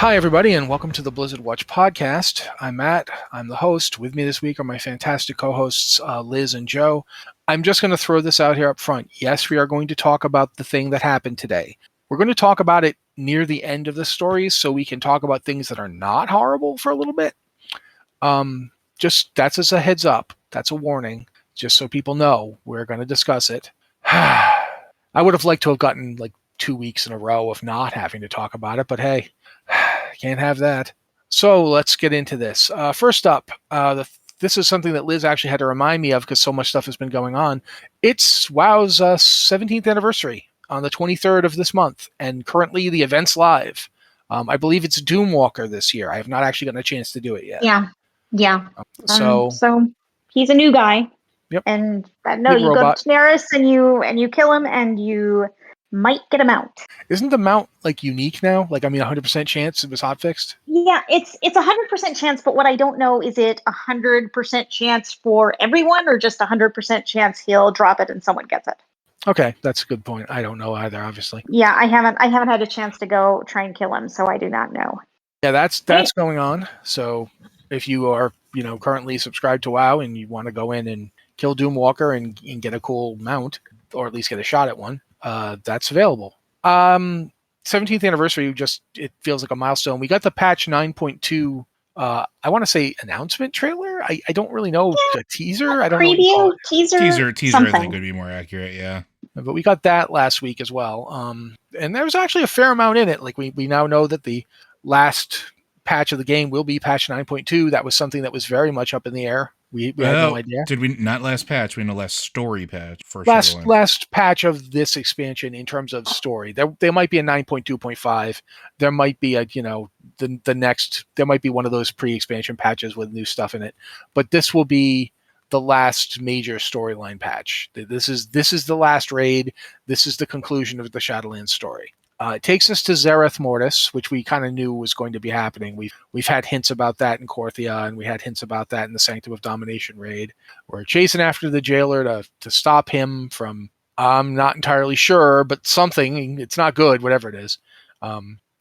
Hi, everybody, and welcome to the Blizzard Watch podcast. I'm Matt. I'm the host. With me this week are my fantastic co-hosts, Liz and Joe. I'm just going to throw this out here up front. Yes, we are going to talk about the thing that happened today. We're going to talk about it near the end of the stories so we can talk about things that are not horrible for a little bit. Just that's as a heads up. That's a warning, just so people know we're going to discuss it. I would have liked to have gotten like 2 weeks in a row of not having to talk about it, but hey, can't have that. So let's get into this. First up, this is something that Liz actually had to remind me of because so much stuff has been going on. It's WoW's 17th anniversary on the 23rd of this month, and currently the event's live. I believe it's Doomwalker this year. I have not actually gotten a chance to do it yet. Yeah. So he's a new guy. Yep. And you go to Daenerys and you kill him and you might get a mount. Isn't the mount like unique now? 100% chance it was hotfixed? Yeah, it's 100% chance, but what I don't know is it 100% chance for everyone or just 100% chance he'll drop it and someone gets it. Okay, that's a good point. I don't know either, obviously. Yeah, I haven't had a chance to go try and kill him, so I do not know. Yeah, that's going on. So if you are, currently subscribed to WoW and you want to go in and kill Doomwalker and get a cool mount, or at least get a shot at one, that's available. 17th anniversary, it feels like a milestone. We got the patch 9.2, I want to say announcement trailer. I don't really know. A teaser? I don't know. Preview, teaser, something. I think would be more accurate, yeah. But we got that last week as well. And there was actually a fair amount in it. Like we now know that the last patch of the game will be patch 9.2. That was something that was very much up in the air. We had no idea. Did we not last patch? We know last story patch. Last patch of this expansion in terms of story. There might be a 9.2.5. There might be a the next. There might be one of those pre-expansion patches with new stuff in it. But this will be the last major storyline patch. This is the last raid. This is the conclusion of the Shadowlands story. It takes us to Zereth Mortis, which we kind of knew was going to be happening. We've had hints about that in Korthia, and we had hints about that in the Sanctum of Domination raid. We're chasing after the jailer to stop him from, I'm not entirely sure, but something. It's not good, whatever it is.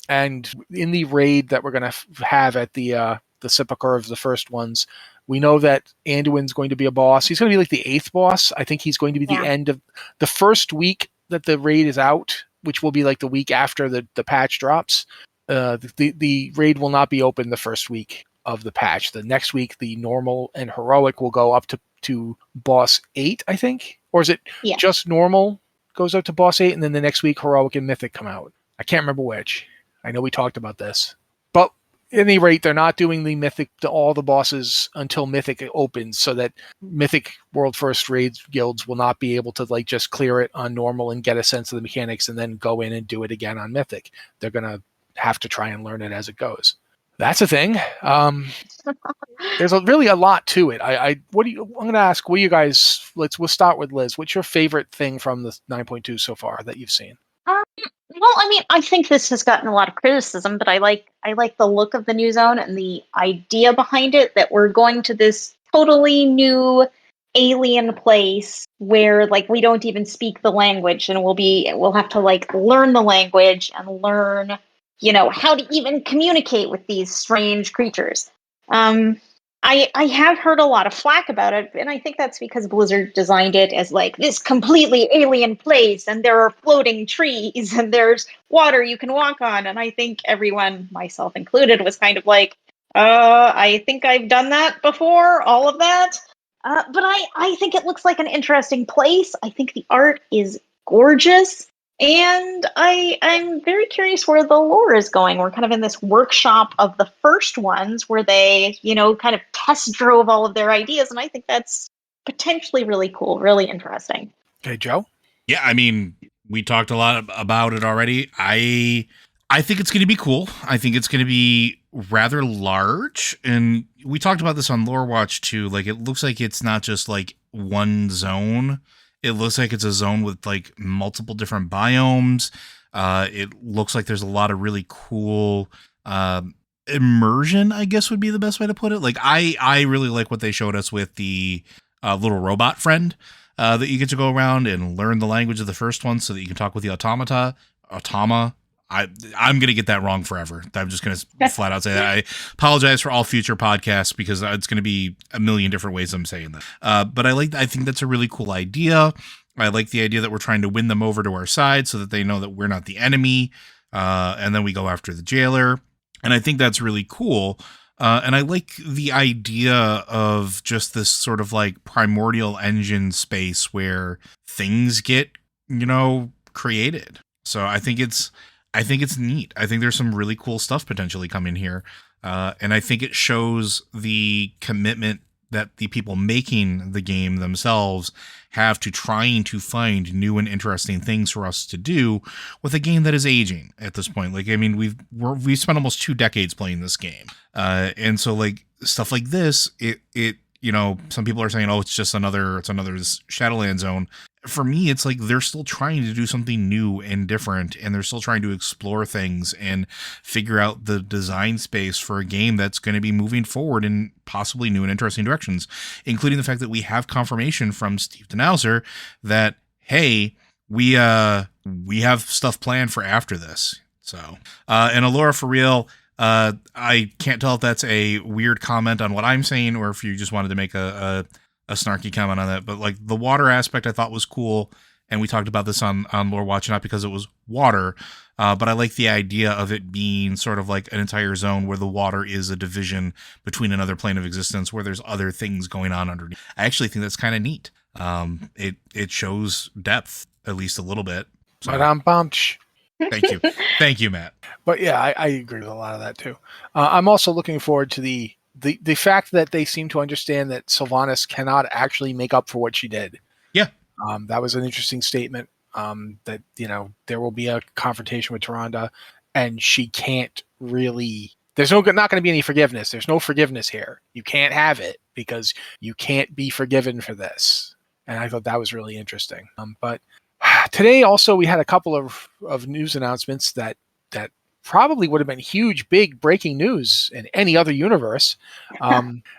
And in the raid that we're going to have at the Sepulchre of the First Ones, we know that Anduin's going to be a boss. He's going to be like the 8th boss. I think he's going to be the end of the first week that the raid is out, which will be like the week after the patch drops. The raid will not be open the first week of the patch. The next week, the normal and heroic will go up to boss 8, I think. Or is it just normal goes up to boss 8, and then the next week heroic and mythic come out? I can't remember which. I know we talked about this. But at any rate, they're not doing the mythic to all the bosses until mythic opens, so that mythic world first raid guilds will not be able to just clear it on normal and get a sense of the mechanics and then go in and do it again on mythic. They're going to have to try and learn it as it goes. That's a thing. There's really a lot to it. I'm going to ask, what do you guys, we'll start with Liz. What's your favorite thing from the 9.2 so far that you've seen? Well, I think this has gotten a lot of criticism, but I like the look of the new zone and the idea behind it, that we're going to this totally new alien place where we don't even speak the language, and we'll have to learn the language and learn, how to even communicate with these strange creatures. I have heard a lot of flack about it, and I think that's because Blizzard designed it as this completely alien place, and there are floating trees, and there's water you can walk on, and I think everyone, myself included, was kind of I think I've done that before, all of that. But I think it looks like an interesting place. I think the art is gorgeous. And I'm very curious where the lore is going. We're kind of in this workshop of the first ones where they, kind of test drove all of their ideas. And I think that's potentially really cool, really interesting. Okay, Joe? Yeah, we talked a lot about it already. I think it's going to be cool. I think it's going to be rather large. And we talked about this on Lore Watch too. It looks like it's not just one zone. It looks like it's a zone with multiple different biomes. It looks like there's a lot of really cool immersion, I guess would be the best way to put it. I really like what they showed us with the little robot friend that you get to go around and learn the language of the first one so that you can talk with the automa. I'm going to get that wrong forever. I'm just going to flat out say that. I apologize for all future podcasts because it's going to be a million different ways I'm saying that. But I think that's a really cool idea. I like the idea that we're trying to win them over to our side so that they know that we're not the enemy. And then we go after the jailer. And I think that's really cool. And I like the idea of just this sort of like primordial engine space where things get, created. So I think it's neat. I think there's some really cool stuff potentially coming here. And I think it shows the commitment that the people making the game themselves have to trying to find new and interesting things for us to do with a game that is aging at this point. Like, I mean, we've spent almost 2 decades playing this game. And so like stuff like this, it some people are saying, oh, it's another Shadowland zone. For me, it's like they're still trying to do something new and different, and they're still trying to explore things and figure out the design space for a game that's going to be moving forward in possibly new and interesting directions, including the fact that we have confirmation from Steve Denauser that, hey, we have stuff planned for after this. So, and Alora, for real, I can't tell if that's a weird comment on what I'm saying or if you just wanted to make a snarky comment on that, but like the water aspect I thought was cool, and we talked about this on Lore Watch, not because it was water, but I like the idea of it being sort of like an entire zone where the water is a division between another plane of existence where there's other things going on underneath. I actually think that's kind of neat. It shows depth at least a little bit. So, thank you, Matt. But yeah, I agree with a lot of that too. I'm also looking forward to the fact that they seem to understand that Sylvanas cannot actually make up for what she did. Yeah. That was an interesting statement. That, there will be a confrontation with Tyrande and she can't really, there's not going to be any forgiveness. There's no forgiveness here. You can't have it because you can't be forgiven for this. And I thought that was really interesting. But today also we had a couple of news announcements that probably would have been huge, big breaking news in any other universe.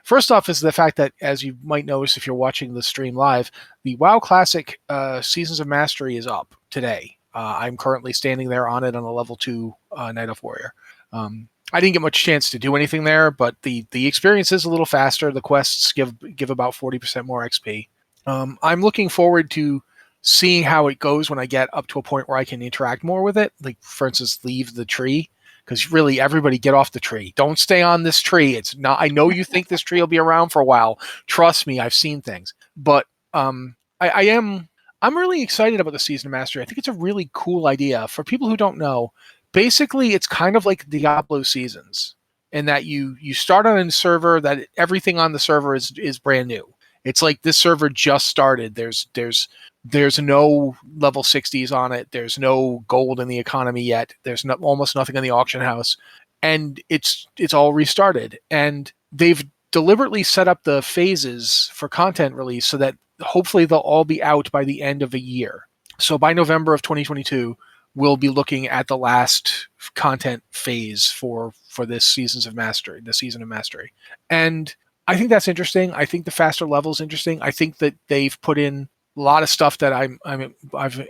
First off is the fact that, as you might notice if you're watching the stream live, the WoW Classic Seasons of Mastery is up today. I'm currently standing there on it on a level 2 Night Elf Warrior. I didn't get much chance to do anything there, but the experience is a little faster. The quests give about 40% more XP. I'm looking forward to seeing how it goes when I get up to a point where I can interact more with it. Like, for instance, leave the tree. Because really, everybody get off the tree. Don't stay on this tree. It's not. I know you think this tree will be around for a while. Trust me, I've seen things. But I'm really excited about the Season of Mastery. I think it's a really cool idea. For people who don't know, basically, it's kind of like Diablo Seasons, in that you start on a server that everything on the server is brand new. It's like this server just started. There's no level 60s on it. There's no gold in the economy yet. There's almost nothing in the auction house. And it's all restarted. And they've deliberately set up the phases for content release so that hopefully they'll all be out by the end of a year. So by November of 2022, we'll be looking at the last content phase for this Seasons of Mastery, the Season of Mastery. And I think that's interesting. I think the faster level is interesting. I think that they've put in a lot of stuff that I'm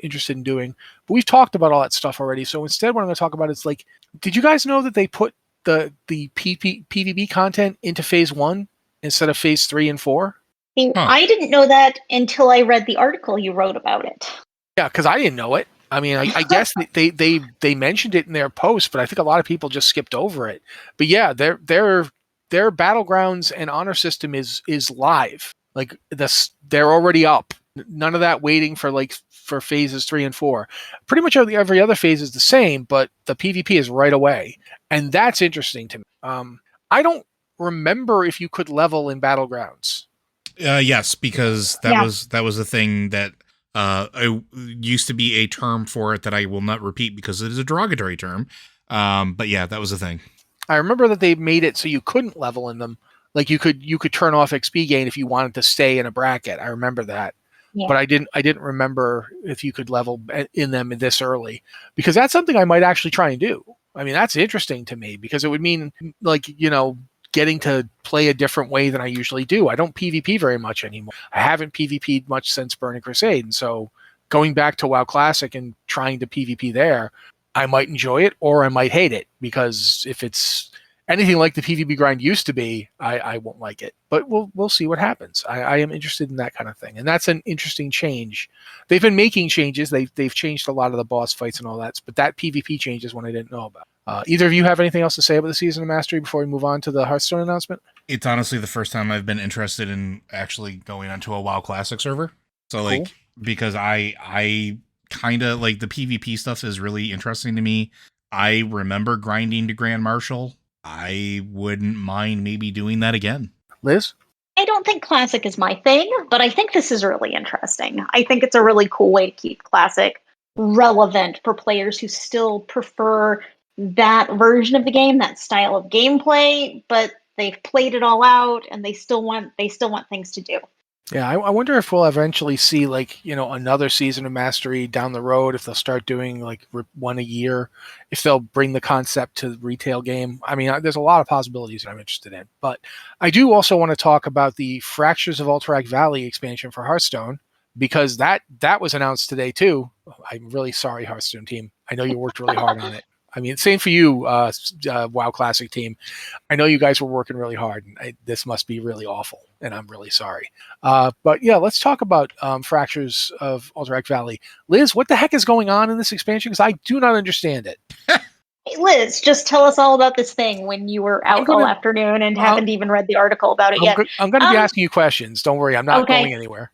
interested in doing. But we've talked about all that stuff already. So instead, what I'm going to talk about is like, did you guys know that they put the PvP content into phase 1 instead of phase 3 and 4? I didn't know that until I read the article you wrote about it. Yeah, because I didn't know it. I mean, I guess they mentioned it in their post, but I think a lot of people just skipped over it. But yeah, their Battlegrounds and honor system is live. Like they're already up. None of that waiting for phases 3 and 4. Pretty much every other phase is the same, but the PvP is right away, and that's interesting to me. I don't remember if you could level in Battlegrounds. Yes, because that was a thing that used to be a term for it that I will not repeat because it is a derogatory term. But yeah, that was a thing. I remember that they made it so you couldn't level in them. Like you could turn off XP gain if you wanted to stay in a bracket. I remember that. Yeah. But I didn't remember if you could level in them this early, because that's something I might actually try and do. I mean, that's interesting to me because it would mean getting to play a different way than I usually do. I don't PvP very much anymore. I haven't PvP'd much since Burning Crusade. And so going back to WoW Classic and trying to PvP there, I might enjoy it or I might hate it, because if it's anything like the PvP grind used to be, I won't like it. But we'll see what happens. I am interested in that kind of thing, and that's an interesting change. They've been making changes. They've changed a lot of the boss fights and all that, but that PvP change is one I didn't know about. Either of you have anything else to say about the Season of Mastery before we move on to the Hearthstone announcement? It's honestly the first time I've been interested in actually going onto a WoW Classic server. So like, Cool. because I kind of like the PvP stuff is really interesting to me. I remember grinding to Grand Marshal. I wouldn't mind maybe doing that again. Liz? I don't think Classic is my thing, but I think this is really interesting. I think it's a really cool way to keep Classic relevant for players who still prefer that version of the game, that style of gameplay, but they've played it all out and they still want things to do. Yeah, I wonder if we'll eventually see, like, another Season of Mastery down the road, if they'll start doing like one a year, if they'll bring the concept to the retail game. I mean, there's a lot of possibilities that I'm interested in. But I do also want to talk about the Fractures of Alterac Valley expansion for Hearthstone, because that was announced today too. I'm really sorry, Hearthstone team. I know you worked really hard on it. I mean, same for you, WoW Classic team. I know you guys were working really hard, and this must be really awful, and I'm really sorry. But yeah, let's talk about Fractures of Alterac Valley. Liz, what the heck is going on in this expansion? Because I do not understand it. Hey, Liz, just tell us all about this thing when you were out all afternoon and haven't even read the article about it yet. I'm going to be asking you questions. Don't worry, I'm not going anywhere.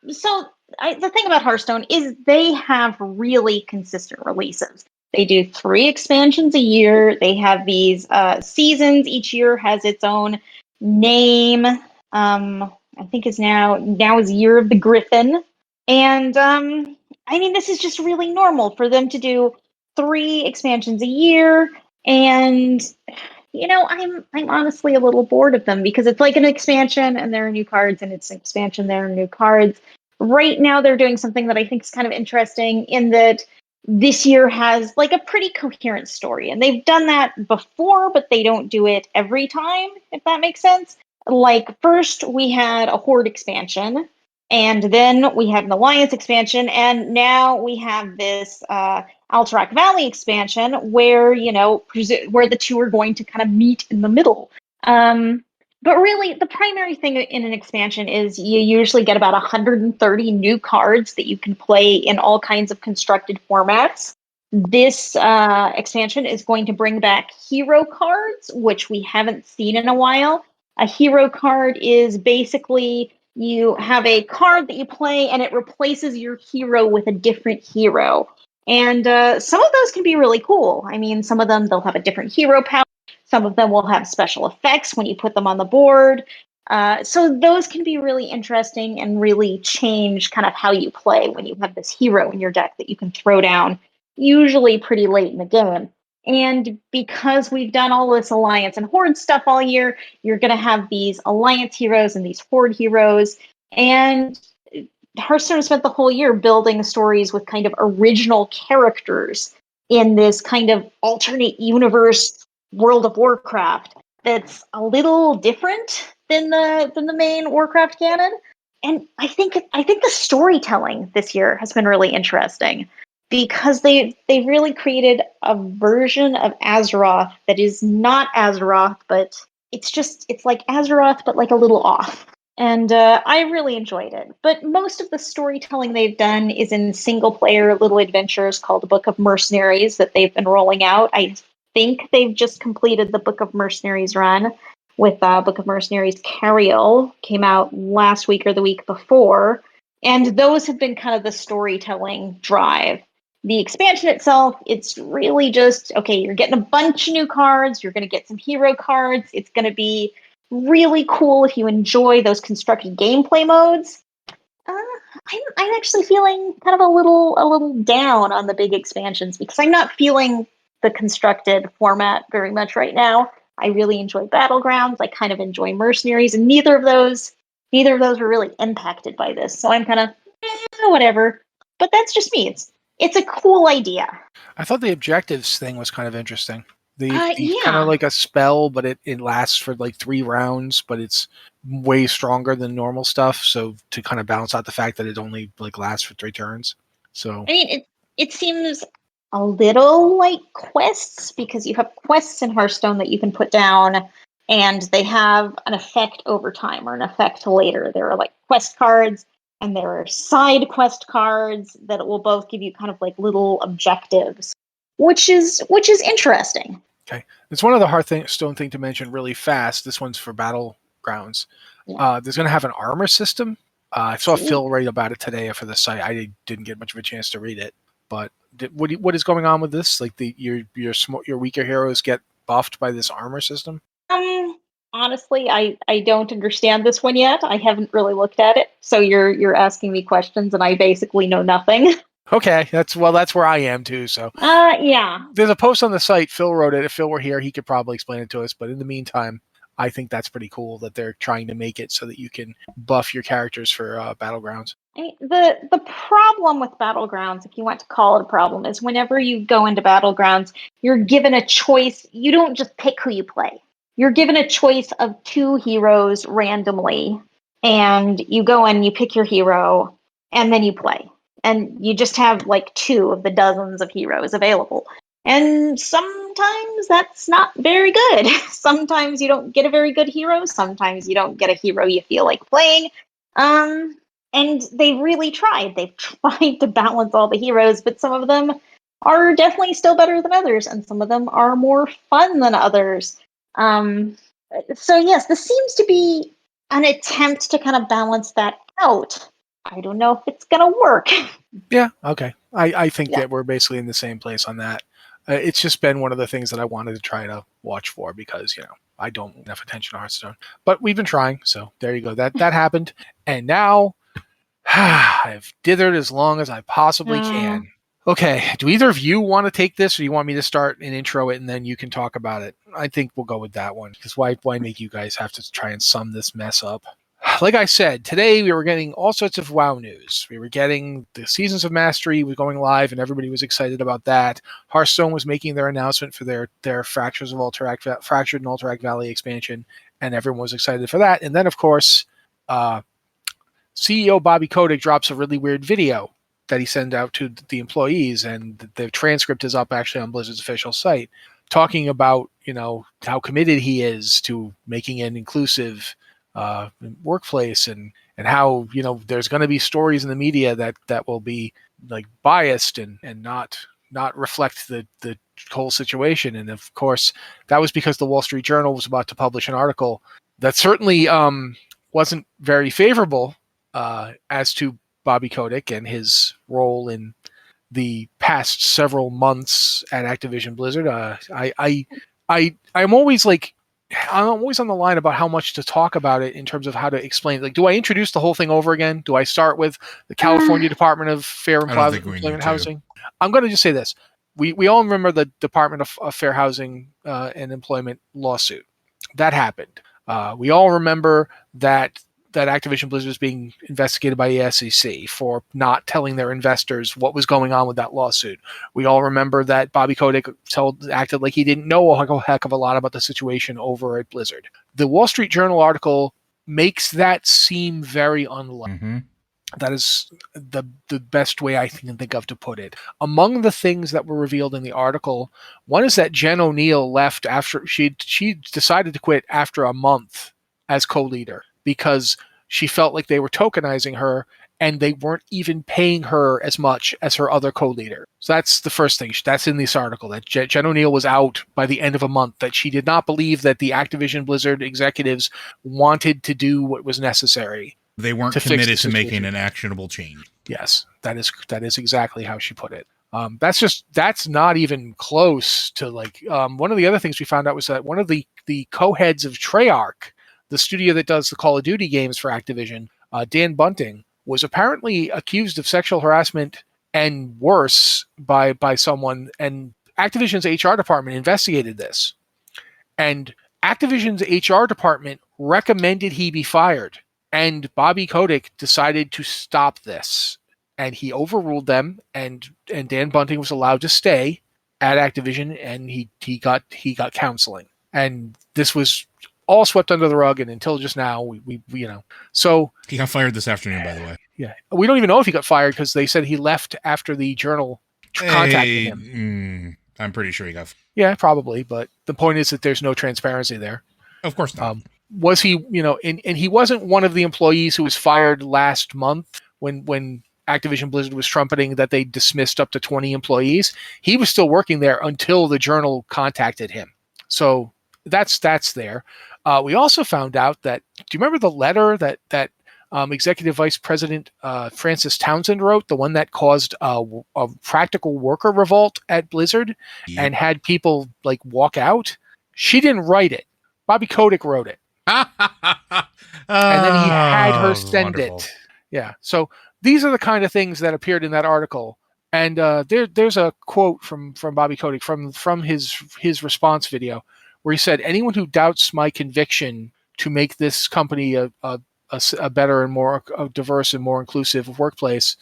So the thing about Hearthstone is they have really consistent releases. They do 3 expansions a year. They have these seasons. Each year has its own name. I think is now is Year of the Griffin. And I mean, this is just really normal for them to do 3 expansions a year. And I'm honestly a little bored of them, because it's like an expansion and there are new cards, and it's an expansion, there are new cards. Right now they're doing something that I think is kind of interesting, in that this year has like a pretty coherent story. And they've done that before, but they don't do it every time, if that makes sense. Like, first we had a Horde expansion, and then we had an Alliance expansion, and now we have this Alterac Valley expansion, where where the two are going to kind of meet in the middle. But really, the primary thing in an expansion is you usually get about 130 new cards that you can play in all kinds of constructed formats. This expansion is going to bring back hero cards, which we haven't seen in a while. A hero card is basically, you have a card that you play and it replaces your hero with a different hero. And some of those can be really cool. I mean, some of them, they'll have a different hero power. Some of them will have special effects when you put them on the board. So those can be really interesting and really change kind of how you play when you have this hero in your deck that you can throw down, usually pretty late in the game. And because we've done all this Alliance and Horde stuff all year, you're going to have these Alliance heroes and these Horde heroes. And Hearthstone spent the whole year building stories with kind of original characters in this kind of alternate universe World of Warcraft that's a little different than the main Warcraft canon. And I think the storytelling this year has been really interesting, because they really created a version of Azeroth that is not Azeroth, but it's like Azeroth, but like a little off. And I really enjoyed it. But most of the storytelling they've done is in single-player little adventures called Book of Mercenaries that they've been rolling out. I think they've just completed the Book of Mercenaries run with Book of Mercenaries Cariel. Came out last week or the week before. And those have been kind of the storytelling drive. The expansion itself, it's really just, okay, you're getting a bunch of new cards. You're going to get some hero cards. It's going to be really cool if you enjoy those constructed gameplay modes. I'm actually feeling kind of a little down on the big expansions, because I'm not feeling the constructed format very much right now. I really enjoy Battlegrounds. I kind of enjoy Mercenaries, and neither of those were really impacted by this. So I'm kind of whatever. But that's just me. It's a cool idea. I thought the objectives thing was kind of interesting. Yeah. Kind of like a spell, but it lasts for like 3 rounds, but it's way stronger than normal stuff. So to kind of balance out the fact that it only like lasts for 3 turns. So I mean, it seems a little like quests, because you have quests in Hearthstone that you can put down and they have an effect over time or an effect later. There are like quest cards and there are side quest cards that will both give you kind of like little objectives, which is interesting. Okay. It's one of the Hearthstone thing to mention really fast. This one's for Battlegrounds. Yeah. There's going to have an armor system. I saw Sweet. Phil write about it today for the site. I didn't get much of a chance to read it, but what is going on with this? Like your weaker heroes get buffed by this armor system? Honestly, I don't understand this one yet. I haven't really looked at it, so you're asking me questions, and I basically know nothing. Okay, that's where I am too. So yeah. there's a post on the site. Phil wrote it. If Phil were here, he could probably explain it to us. But in the meantime, I think that's pretty cool that they're trying to make it so that you can buff your characters for Battlegrounds. I mean, the problem with Battlegrounds, if you want to call it a problem, is whenever you go into Battlegrounds, you're given a choice. You don't just pick who you play. You're given a choice of 2 heroes randomly, and you go in, you pick your hero, and then you play. And you just have like 2 of the dozens of heroes available. And sometimes that's not very good. Sometimes you don't get a very good hero. Sometimes you don't get a hero you feel like playing. And they've really tried. They've tried to balance all the heroes, but some of them are definitely still better than others, and some of them are more fun than others. So yes, this seems to be an attempt to kind of balance that out. I don't know if it's going to work. Yeah, okay. I think that we're basically in the same place on that. It's just been one of the things that I wanted to try to watch for because, I don't enough attention to Hearthstone. But we've been trying, so there you go. That happened. And now I've dithered as long as I possibly can. Okay, do either of you want to take this, or do you want me to start and intro it and then you can talk about it? I think we'll go with that one, because why make you guys have to try and sum this mess up? Like I said, today we were getting all sorts of WoW news. We were getting the Seasons of Mastery was going live, and everybody was excited about that. Hearthstone was making their announcement for their Fractured and Alterac Valley expansion, and everyone was excited for that. And then, of course, CEO Bobby Kotick drops a really weird video that he sent out to the employees, and the transcript is up actually on Blizzard's official site, talking about how committed he is to making an inclusive workplace, and how there's going to be stories in the media that will be like biased and not reflect the whole situation. And of course, that was because the Wall Street Journal was about to publish an article that certainly wasn't very favorable as to Bobby Kotick and his role in the past several months at Activision Blizzard. I'm always on the line about how much to talk about it in terms of how to explain. Like, do I introduce the whole thing over again? Do I start with the California Department of Fair Employment Housing? I'm going to just say this. We all remember the Department of Fair Housing and Employment lawsuit. That happened. We all remember that Activision Blizzard is being investigated by the SEC for not telling their investors what was going on with that lawsuit. We all remember that Bobby Kotick acted like he didn't know a heck of a lot about the situation over at Blizzard. The Wall Street Journal article makes that seem very unlikely. Mm-hmm. That is the best way I can think of to put it. Among the things that were revealed in the article, one is that Jen O'Neill left after she decided to quit after a month as co-leader, because she felt like they were tokenizing her and they weren't even paying her as much as her other co-leader. So that's the first thing. That's in this article, that Jen O'Neill was out by the end of a month, that she did not believe that the Activision Blizzard executives wanted to do what was necessary. They weren't committed to making an actionable change. Yes, that is exactly how she put it. That's not even close to one of the other things we found out was that one of the co-heads of Treyarch, the studio that does the Call of Duty games for Activision, Dan Bunting, was apparently accused of sexual harassment and worse by someone, and Activision's HR department investigated this. And Activision's HR department recommended he be fired, and Bobby Kotick decided to stop this. And he overruled them, and Dan Bunting was allowed to stay at Activision, and he got counseling. And this was all swept under the rug, and until just now, we so he got fired this afternoon, by the way. Yeah, we don't even know if he got fired, because they said he left after the Journal contacted him. I'm pretty sure he got. Yeah, probably. But the point is that there's no transparency there. Of course not. Was he, and he wasn't one of the employees who was fired last month when Activision Blizzard was trumpeting that they dismissed up to 20 employees. He was still working there until the Journal contacted him. So that's there. We also found out that, do you remember the letter that Executive Vice President Frances Townsend wrote, the one that caused a practical worker revolt at Blizzard and had people like walk out? She didn't write it. Bobby Kotick wrote it. And then he had her send it. Yeah. So these are the kind of things that appeared in that article. And there's a quote from Bobby Kotick from his response video where he said, "Anyone who doubts my conviction to make this company a better and more diverse and more inclusive workplace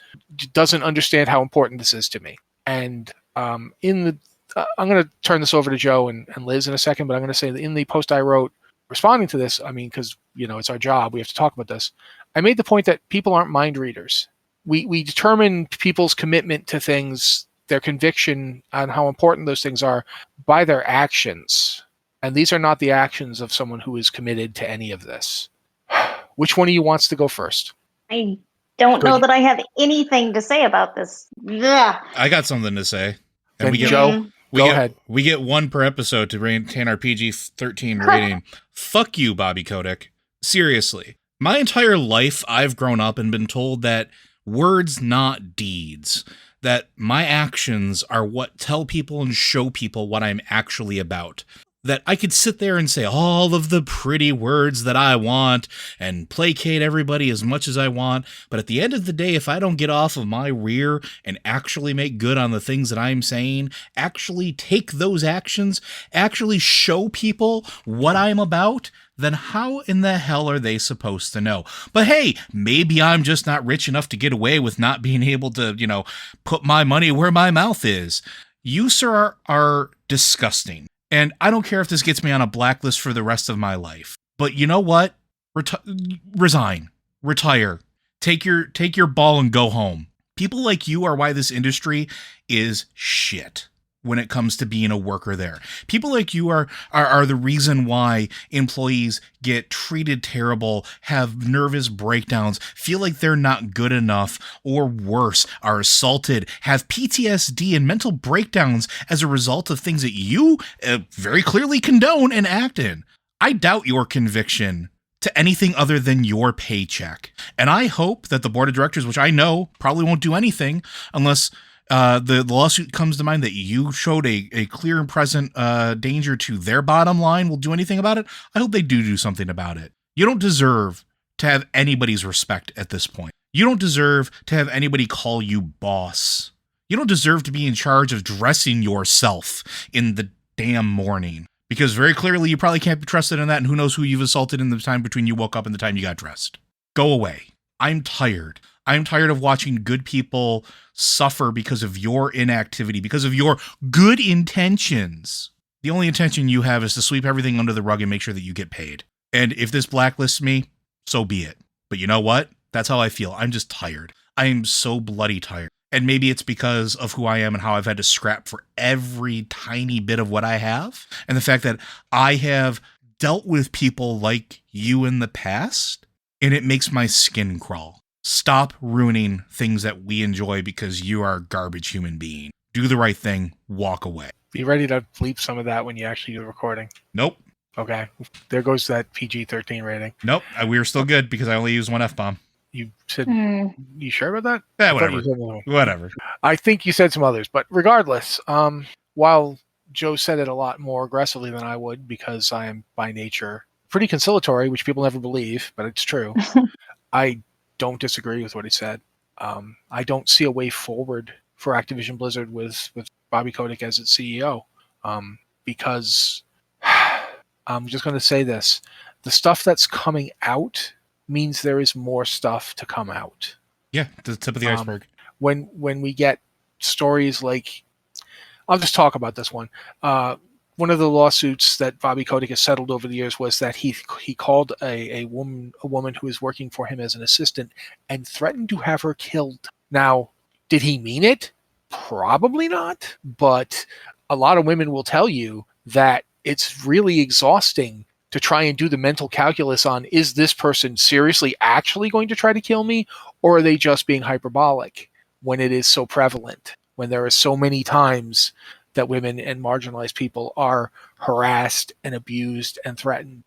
doesn't understand how important this is to me." And I'm going to turn this over to Joe and Liz in a second, but I'm going to say that in the post I wrote responding to this, I mean, because it's our job, we have to talk about this. I made the point that people aren't mind readers. We determine people's commitment to things, their conviction on how important those things are, by their actions. And these are not the actions of someone who is committed to any of this. Which one of you wants to go first? I don't know that I have anything to say about this. Ugh. I got something to say. And Joe, go ahead. We get one per episode to maintain our PG-13 rating. Fuck you, Bobby Kotick. Seriously. My entire life, I've grown up and been told that words, not deeds. That my actions are what tell people and show people what I'm actually about. That I could sit there and say all of the pretty words that I want and placate everybody as much as I want, but at the end of the day, if I don't get off of my rear and actually make good on the things that I'm saying, actually take those actions, actually show people what I'm about, then how in the hell are they supposed to know? But hey, maybe I'm just not rich enough to get away with not being able to, put my money where my mouth is. You, sir, are disgusting. And I don't care if this gets me on a blacklist for the rest of my life. But you know what? Resign. Retire. Take your ball and go home. People like you are why this industry is shit when it comes to being a worker there. People like you are the reason why employees get treated terrible, have nervous breakdowns, feel like they're not good enough, or worse, are assaulted, have PTSD and mental breakdowns as a result of things that you very clearly condone and act in. I doubt your conviction to anything other than your paycheck. And I hope that the board of directors, which I know probably won't do anything unless the lawsuit comes to mind that you showed a clear and present danger to their bottom line, will do anything about it. I hope they do something about it. You don't deserve to have anybody's respect at this point. You don't deserve to have anybody call you boss. You don't deserve to be in charge of dressing yourself in the damn morning. Because very clearly you probably can't be trusted in that, and who knows who you've assaulted in the time between you woke up and the time you got dressed. Go away. I'm tired. I'm tired of watching good people suffer because of your inactivity, because of your good intentions. The only intention you have is to sweep everything under the rug and make sure that you get paid. And if this blacklists me, so be it. But you know what? That's how I feel. I'm just tired. I am so bloody tired. And maybe it's because of who I am and how I've had to scrap for every tiny bit of what I have. And the fact that I have dealt with people like you in the past, and it makes my skin crawl. Stop ruining things that we enjoy because you are a garbage human being. Do the right thing. Walk away. Be ready to bleep some of that when you actually do the recording. Nope. Okay. There goes that PG-13 rating. Nope. We were still good because I only used one F-bomb. You said, You sure about that? Yeah, whatever. Whatever. I think you said some others, but regardless, while Joe said it a lot more aggressively than I would because I am by nature pretty conciliatory, which people never believe, but it's true. I don't disagree with what he said. I don't see a way forward for Activision Blizzard with Bobby Kotick as its CEO, because I'm just going to say this. The stuff that's coming out means there is more stuff to come out. Yeah, the tip of the iceberg. When we get stories like, I'll just talk about this one. One of the lawsuits that Bobby Kotick has settled over the years was that he called a woman who was working for him as an assistant and threatened to have her killed. Now, did he mean it? Probably not, but a lot of women will tell you that it's really exhausting to try and do the mental calculus on, is this person seriously actually going to try to kill me, or are they just being hyperbolic, when it is so prevalent, when there are so many times that women and marginalized people are harassed and abused and threatened.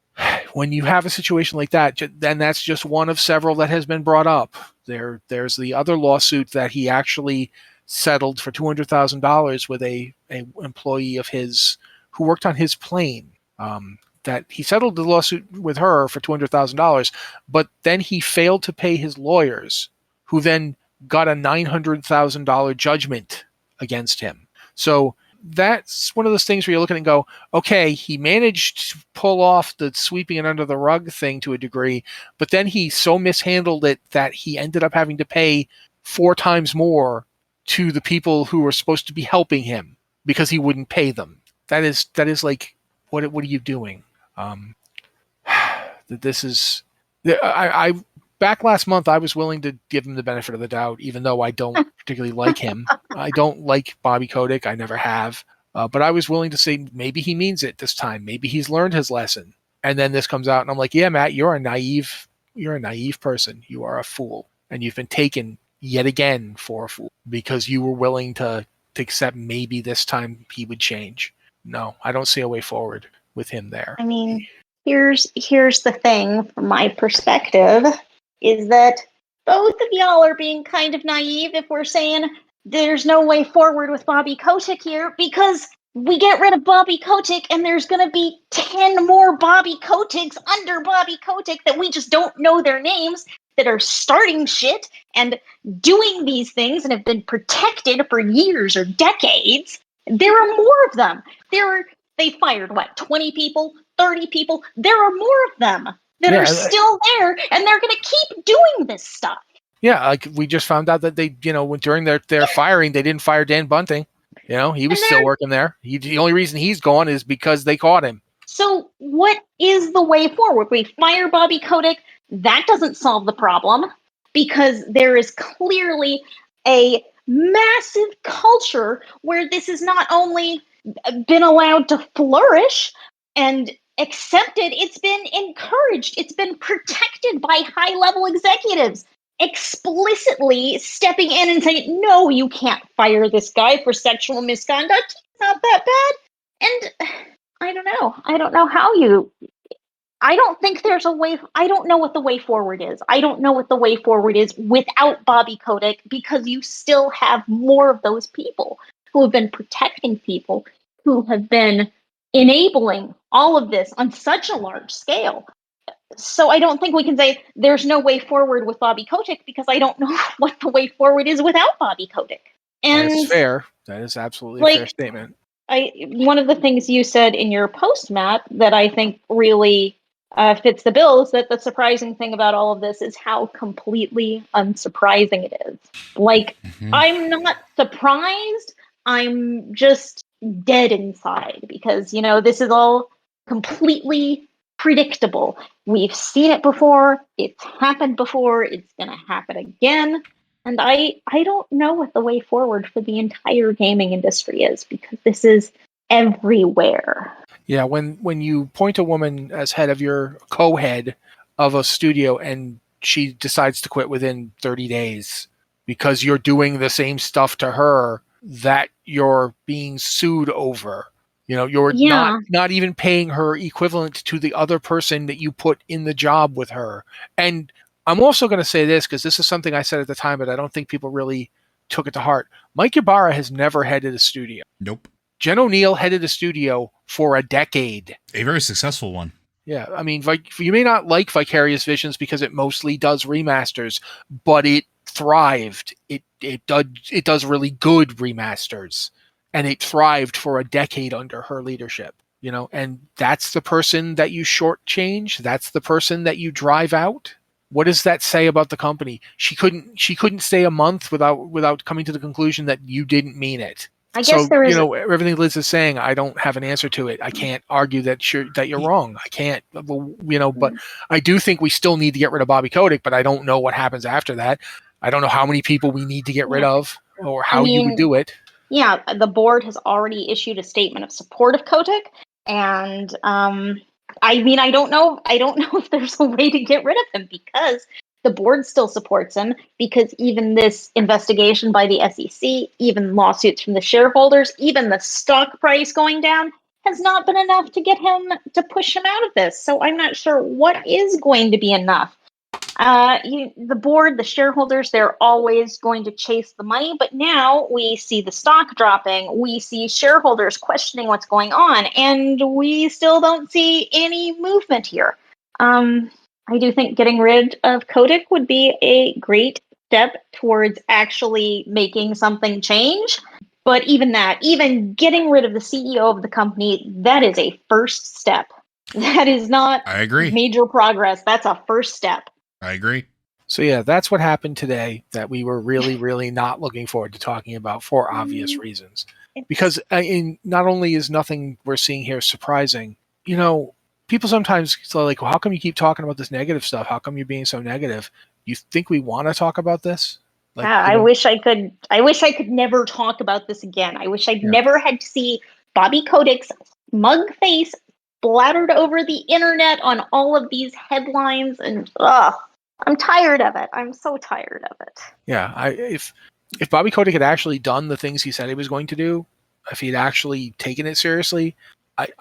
When you have a situation like that, then that's just one of several that has been brought up. There's the other lawsuit that he actually settled for $200,000 with a employee of his who worked on his plane. That he settled the lawsuit with her for $200,000, but then he failed to pay his lawyers, who then got a $900,000 judgment against him. So that's one of those things where you look at it and go, okay, he managed to pull off the sweeping it under the rug thing to a degree, but then he so mishandled it that he ended up having to pay 4 times more to the people who were supposed to be helping him because he wouldn't pay them. That is like, what are you doing? This is, I back last month, I was willing to give him the benefit of the doubt, even though I don't particularly like him. I don't like Bobby Kotick. I never have. But I was willing to say maybe he means it this time. Maybe he's learned his lesson. And then this comes out, and I'm like, yeah, Matt, you're a naive person. You are a fool, and you've been taken yet again for a fool because you were willing to accept maybe this time he would change. No, I don't see a way forward with him there. I mean, here's the thing from my perspective, is that both of y'all are being kind of naive if we're saying there's no way forward with Bobby Kotick here, because we get rid of Bobby Kotick and there's going to be 10 more Bobby Koticks under Bobby Kotick that we just don't know their names, that are starting shit and doing these things and have been protected for years or decades. There are more of them. They fired, 20 people, 30 people? There are more of them that are still there, and they're going to keep doing this stuff. Yeah, like we just found out that they, during their firing, they didn't fire Dan Bunting. He was still working there. The only reason he's gone is because they caught him. So what is the way forward? We fire Bobby Kotick. That doesn't solve the problem, because there is clearly a massive culture where this has not only been allowed to flourish and accepted, it's been encouraged, it's been protected by high-level executives explicitly stepping in and saying, no, you can't fire this guy for sexual misconduct. It's not that bad. And I don't know how you... I don't think there's a way... I don't know what the way forward is. I don't know what the way forward is without Bobby Kotick, because you still have more of those people who have been protecting people, who have been enabling all of this on such a large scale. So I don't think we can say there's no way forward with Bobby Kotick, because I don't know what the way forward is without Bobby Kotick. And that's fair. That is absolutely a fair statement. One of the things you said in your post, Matt, that I think really fits the bill is that the surprising thing about all of this is how completely unsurprising it is. I'm not surprised. I'm just dead inside, because, this is all completely predictable. We've seen it before. It's happened before. It's going to happen again. And I don't know what the way forward for the entire gaming industry is, because this is everywhere. Yeah, when you point a woman as head of your co-head of a studio and she decides to quit within 30 days because you're doing the same stuff to her that you're being sued over. You're not even paying her equivalent to the other person that you put in the job with her. And I'm also going to say this, because this is something I said at the time, but I don't think people really took it to heart. Mike Ybarra has never headed a studio. Nope. Jen O'Neill headed a studio for a decade. A very successful one. Yeah, I mean, you may not like Vicarious Visions because it mostly does remasters, but it thrived. It does really good remasters, and it thrived for a decade under her leadership. And that's the person that you shortchange. That's the person that you drive out. What does that say about the company? She couldn't stay a month without coming to the conclusion that you didn't mean it. I guess there is everything Liz is saying, I don't have an answer to it. I can't argue that you're wrong. I can't, but I do think we still need to get rid of Bobby Kotick, but I don't know what happens after that. I don't know how many people we need to get rid of. or how you would do it. Yeah, the board has already issued a statement of support of Kotick, and I mean, I don't know if there's a way to get rid of him, because the board still supports him, because even this investigation by the SEC, even lawsuits from the shareholders, even the stock price going down has not been enough to get him to push him out of this. So I'm not sure what is going to be enough. The board, the shareholders, they're always going to chase the money, but now we see the stock dropping, we see shareholders questioning what's going on, and we still don't see any movement here. I do think getting rid of Kotick would be a great step towards actually making something change. But even that, even getting rid of the CEO of the company, that is a first step. That is not I agree. major progress. That's a first step. I agree. So yeah, that's what happened today that we were really, really not looking forward to talking about for obvious reasons. Because not only is nothing we're seeing here surprising, people sometimes say like, well, how come you keep talking about this negative stuff? How come you're being so negative? You think we want to talk about this? Like, I wish I could never talk about this again. I wish I'd never had to see Bobby Kotick's smug face splattered over the internet on all of these headlines, and I'm tired of it. I'm so tired of it. Yeah, if Bobby Kotick had actually done the things he said he was going to do, if he'd actually taken it seriously,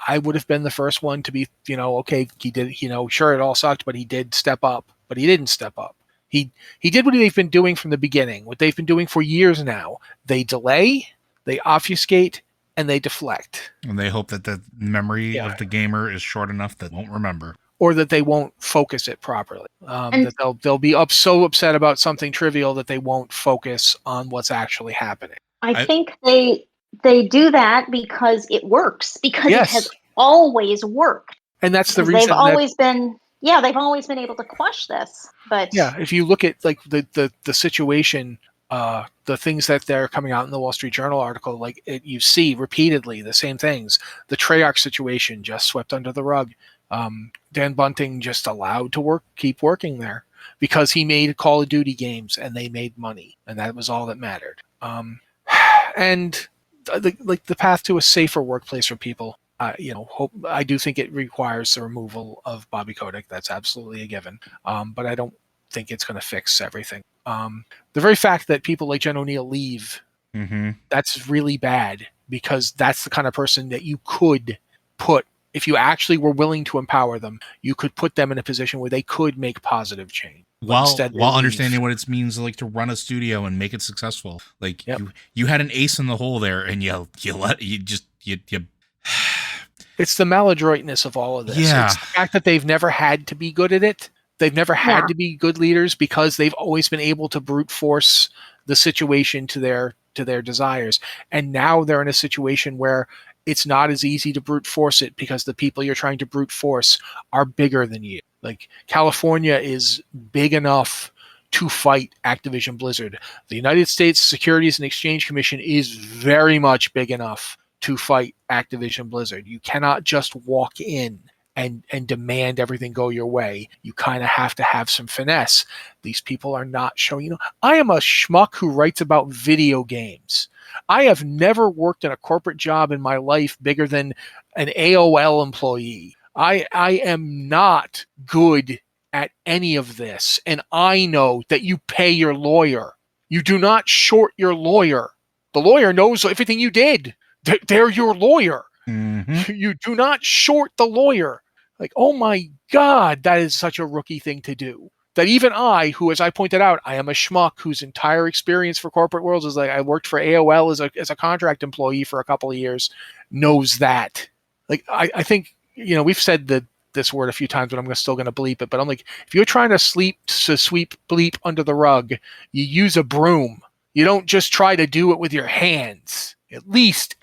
I would have been the first one to be, okay, he did, sure, it all sucked, but he did step up. But he didn't step up. He did what they've been doing from the beginning, what they've been doing for years now. They delay, they obfuscate, and they deflect. And they hope that the memory of the gamer is short enough that won't remember. Or that they won't focus it properly. That they'll be so upset about something trivial that they won't focus on what's actually happening. I think they do that because it works, because it has always worked. And that's the reason they've always been able to quash this. But yeah, if you look at like the situation, the things that they're coming out in the Wall Street Journal article, like you see repeatedly the same things. The Treyarch situation just swept under the rug. Dan Bunting just allowed to keep working there because he made Call of Duty games and they made money, and that was all that mattered. And the path to a safer workplace for people. I do think it requires the removal of Bobby Kotick. That's absolutely a given. But I don't think it's going to fix everything. The very fact that people like Jen O'Neill leave, that's really bad, because that's the kind of person that you could put, if you actually were willing to empower them, you could put them in a position where they could make positive change. While understanding what it means like to run a studio and make it successful. Like you had an ace in the hole there, and you It's the maladroitness of all of this. Yeah. It's the fact that they've never had to be good at it. They've never had to be good leaders because they've always been able to brute force the situation to their desires. And now they're in a situation where it's not as easy to brute force it because the people you're trying to brute force are bigger than you. Like California is big enough to fight Activision Blizzard. The United States Securities and Exchange Commission is very much big enough to fight Activision Blizzard. You cannot just walk in and demand everything go your way. You kind of have to have some finesse. These people are not showing, I am a schmuck who writes about video games. I have never worked in a corporate job in my life bigger than an AOL employee. I am not good at any of this. And I know that you pay your lawyer. You do not short your lawyer. The lawyer knows everything you did. They're your lawyer. You do not short the lawyer. Like, oh my God, that is such a rookie thing to do. That even I, who, as I pointed out, I am a schmuck whose entire experience for corporate worlds is like I worked for AOL as a contract employee for a couple of years, knows that. Like, I think, we've said this word a few times, but I'm still going to bleep it. But I'm like, if you're trying to sweep bleep under the rug, you use a broom. You don't just try to do it with your hands. At least,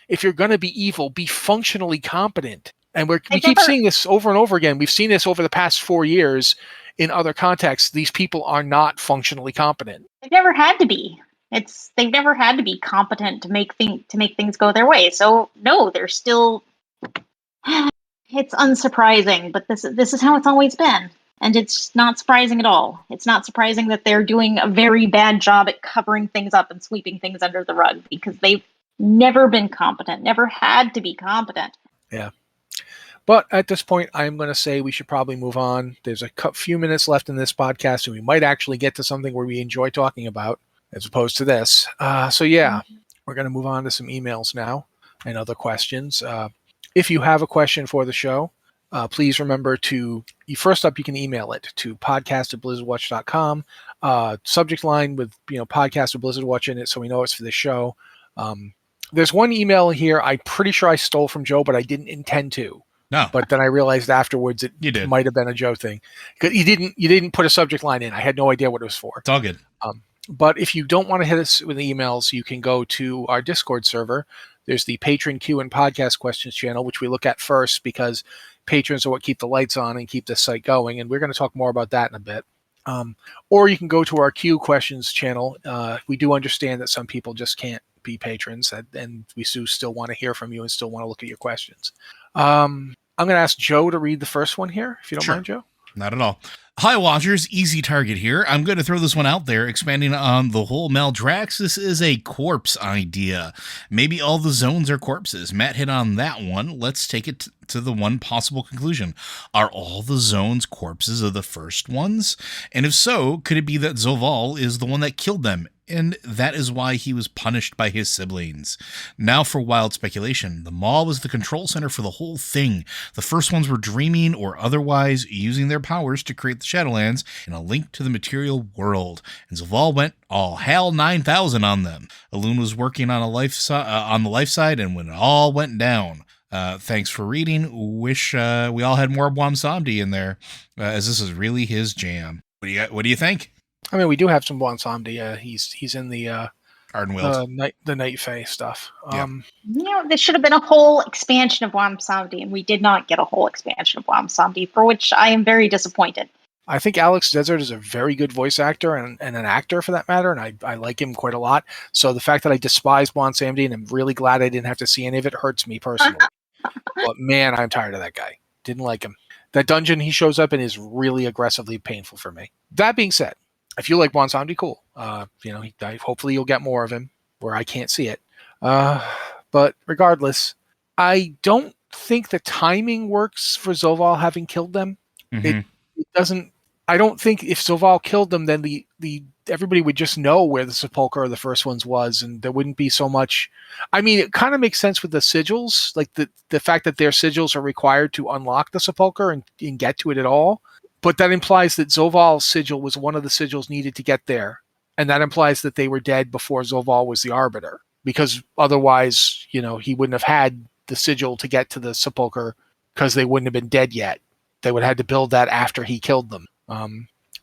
if you're going to be evil, be functionally competent. And we keep seeing this over and over again. We've seen this over the past 4 years in other contexts. These people are not functionally competent. They've never had to be. They've never had to be competent to make things go their way. So no, they're still. It's unsurprising, but this is how it's always been. And it's not surprising at all. It's not surprising that they're doing a very bad job at covering things up and sweeping things under the rug, because they've never been competent, never had to be competent. Yeah. But at this point, I'm going to say we should probably move on. There's a few minutes left in this podcast, and we might actually get to something where we enjoy talking about, as opposed to this. So yeah, we're going to move on to some emails now and other questions. If you have a question for the show, please remember to, first up, you can email it to podcast@blizzardwatch.com. Subject line with, podcast with Blizzard Watch in it, so we know it's for the show. There's one email here I'm pretty sure I stole from Joe, but I didn't intend to. No. But then I realized afterwards it might have been a Joe thing. Because you didn't put a subject line in. I had no idea what it was for. It's all good. But if you don't want to hit us with emails, you can go to our Discord server. There's the Patron Q and Podcast Questions channel, which we look at first because patrons are what keep the lights on and keep the site going. And we're going to talk more about that in a bit. Or you can go to our Q Questions channel. We do understand that some people just can't be patrons, and we do still want to hear from you and still want to look at your questions. I'm going to ask Joe to read the first one here, if you don't mind, Joe. Not at all. Hi, Watchers. Easy target here. I'm going to throw this one out there, expanding on the whole Maldrax. This is a corpse idea. Maybe all the zones are corpses. Matt hit on that one. Let's take it to the one possible conclusion. Are all the zones corpses of the first ones? And if so, could it be that Zoval is the one that killed them? And that is why he was punished by his siblings. Now for wild speculation. The Maw was the control center for the whole thing. The first ones were dreaming or otherwise using their powers to create the Shadowlands and a link to the material world. And Zoval went all hell 9,000 on them. Elune was working on on the life side, and when it all went down. Thanks for reading. Wish we all had more Bwamsamdi in there, as this is really his jam. What do you think? I mean, we do have some Bwamsamdi. He's in the Ardenweald, the Night Fae stuff. There should have been a whole expansion of Bwamsamdi, and we did not get a whole expansion of Bwamsamdi, for which I am very disappointed. I think Alex Desert is a very good voice actor and an actor for that matter, and I like him quite a lot. So the fact that I despise Bwamsamdi and I'm really glad I didn't have to see any of it hurts me personally. But man, I'm tired of that guy. Didn't like him. That dungeon he shows up in is really aggressively painful for me. That being said, if you like Bwamsamdi, cool. Hopefully you'll get more of him where I can't see it. But regardless, I don't think the timing works for Zoval having killed them. Mm-hmm. It doesn't. I don't think if Zoval killed them, then the everybody would just know where the Sepulchre of the first ones was, and there wouldn't be so much. I mean, it kind of makes sense with the sigils, like the fact that their sigils are required to unlock the Sepulchre and get to it at all. But that implies that Zoval's sigil was one of the sigils needed to get there. And that implies that they were dead before Zoval was the Arbiter. Because otherwise, he wouldn't have had the sigil to get to the Sepulchre because they wouldn't have been dead yet. They would have had to build that after he killed them.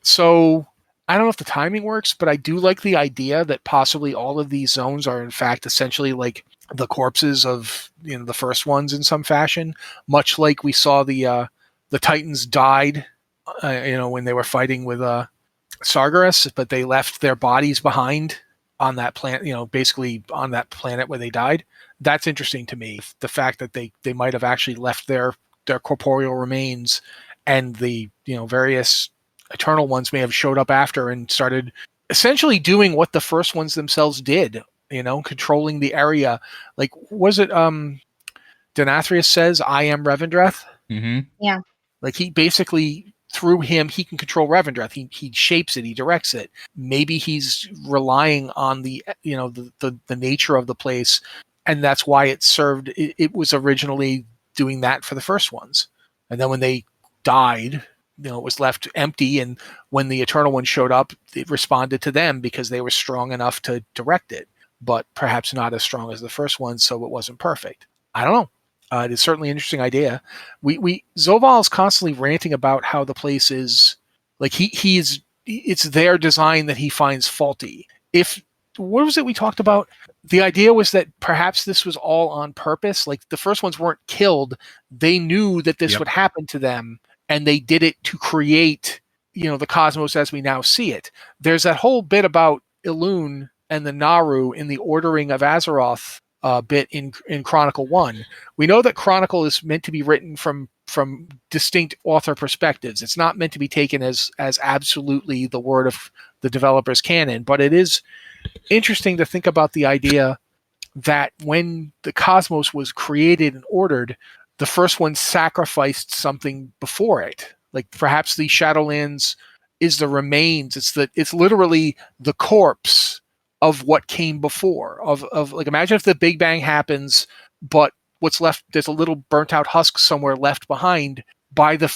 So I don't know if the timing works, but I do like the idea that possibly all of these zones are in fact essentially like the corpses of the first ones in some fashion, much like we saw the Titans died when they were fighting with Sargeras, but they left their bodies behind on that planet, basically on that planet where they died. That's interesting to me. The fact that they might have actually left their corporeal remains, and the various Eternal ones may have showed up after and started essentially doing what the first ones themselves did, controlling the area. Like, was it Denathrius says, "I am Revendreth"? Mm-hmm. Yeah. Like, he basically, through him, he can control Revendreth. He shapes it. He directs it. Maybe he's relying on the nature of the place, and that's why it served. It was originally doing that for the first ones, and then when they died, it was left empty. And when the Eternal Ones showed up, it responded to them because they were strong enough to direct it, but perhaps not as strong as the first ones, so it wasn't perfect. I don't know. It is certainly an interesting idea. Zoval is constantly ranting about how the place is like it's their design that he finds faulty. What was it we talked about? The idea was that perhaps this was all on purpose. Like, the first ones weren't killed. They knew that this would happen to them, and they did it to create, the cosmos as we now see it. There's that whole bit about Elune and the Naru in the ordering of Azeroth bit in Chronicle 1. We know that Chronicle is meant to be written from from distinct author perspectives. It's not meant to be taken as absolutely the word of the developer's canon, but it is interesting to think about the idea that when the cosmos was created and ordered, the first one sacrificed something before it. Like perhaps the Shadowlands is the remains. It's literally the corpse of what came before. Of like, imagine if the Big Bang happens, but what's left, there's a little burnt out husk somewhere left behind by the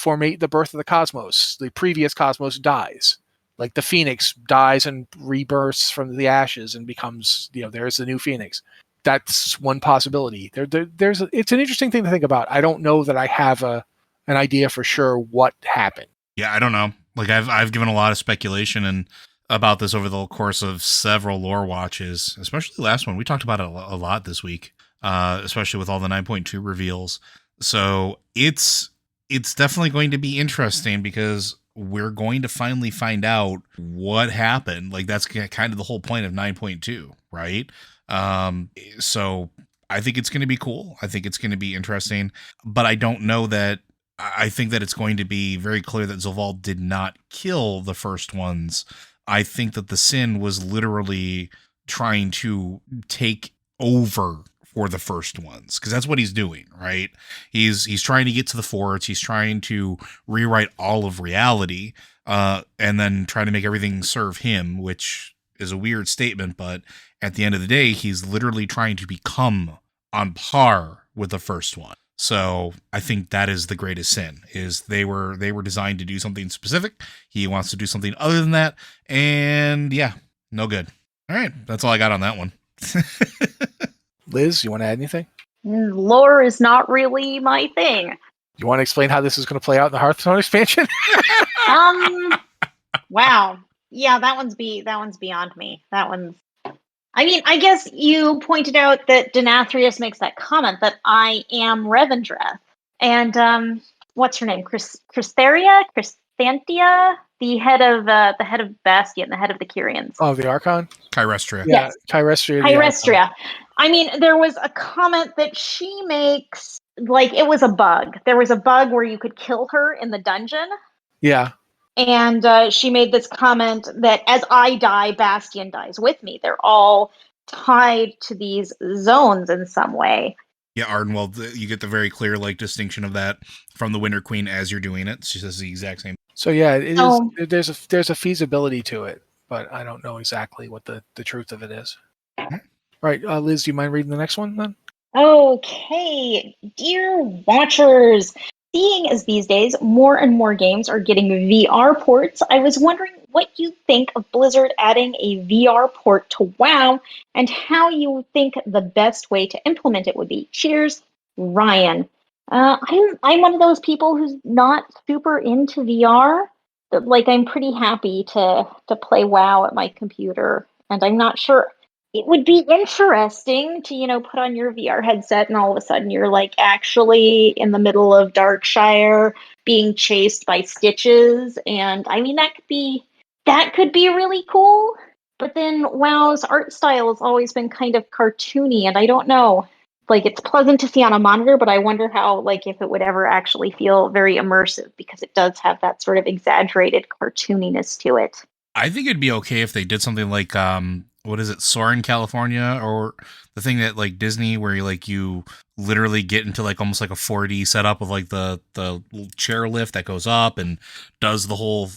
birth of the cosmos. The previous cosmos dies. Like the phoenix dies and rebirths from the ashes and becomes, there's the new phoenix. That's one possibility. It's an interesting thing to think about. I don't know that I have an idea for sure what happened. Yeah, I don't know. Like I've given a lot of speculation and about this over the course of several lore watches, especially the last one. We talked about it a lot this week, especially with all the 9.2 reveals. So it's definitely going to be interesting because we're going to finally find out what happened. Like that's kind of the whole point of 9.2, right? So I think it's going to be cool. I think it's going to be interesting, but I don't know that. I think that it's going to be very clear that Zovaal did not kill the first ones. I think that the sin was literally trying to take over for the first ones, because that's what he's doing, right? He's trying to get to the forts. He's trying to rewrite all of reality, and then try to make everything serve him, which is a weird statement, but at the end of the day, he's literally trying to become on par with the first one. So I think that is the greatest sin, is they were designed to do something specific. He wants to do something other than that. And yeah, no good. All right. That's all I got on that one. Liz, you want to add anything? Lore is not really my thing. You want to explain how this is going to play out in the Hearthstone expansion? Wow. Yeah, that one's beyond me. I mean, I guess you pointed out that Denathrius makes that comment that I am Revendreth. And what's her name? Chrysanthia, the head of Bastion, the head of the Kyrians. Oh, the Archon? Chirestria. Yeah, yes. Chirestria. I mean, there was a comment that she makes, like it was a bug. There was a bug where you could kill her in the dungeon. Yeah. And she made this comment that as I die, Bastion dies with me. They're all tied to these zones in some way. Yeah, Ardenwell, you get the very clear distinction of that from the Winter Queen as you're doing it. She says the exact same. So yeah, it is. There's a feasibility to it, but I don't know exactly what the truth of it is. Mm-hmm. Right, Liz, do you mind reading the next one then? Okay, dear watchers. Seeing as these days more and more games are getting VR ports, I was wondering what you think of Blizzard adding a VR port to WoW and how you think the best way to implement it would be. Cheers, Ryan. I'm one of those people who's not super into VR, but I'm pretty happy to play WoW at my computer, and I'm not sure. It would be interesting to, put on your VR headset and all of a sudden you're actually in the middle of Darkshire being chased by Stitches. And I mean, that could be really cool. But then WoW's art style has always been kind of cartoony. And I don't know, it's pleasant to see on a monitor, but I wonder how, if it would ever actually feel very immersive, because it does have that sort of exaggerated cartooniness to it. I think it'd be okay if they did something like, what is it, Soarin', California, or the thing that Disney, where you literally get into almost a 4D setup with the chair lift that goes up and does the whole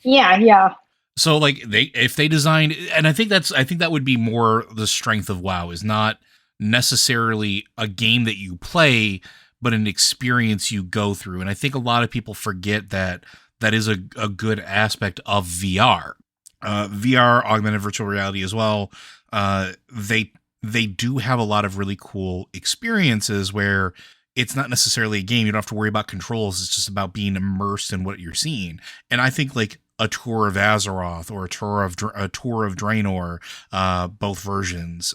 yeah. So if they designed, and I think that would be more the strength of WoW, is not necessarily a game that you play, but an experience you go through. And I think a lot of people forget that is a good aspect of VR. VR, augmented virtual reality as well. They do have a lot of really cool experiences where it's not necessarily a game. You don't have to worry about controls. It's just about being immersed in what you're seeing. And I think a tour of Azeroth or a tour of Draenor, both versions,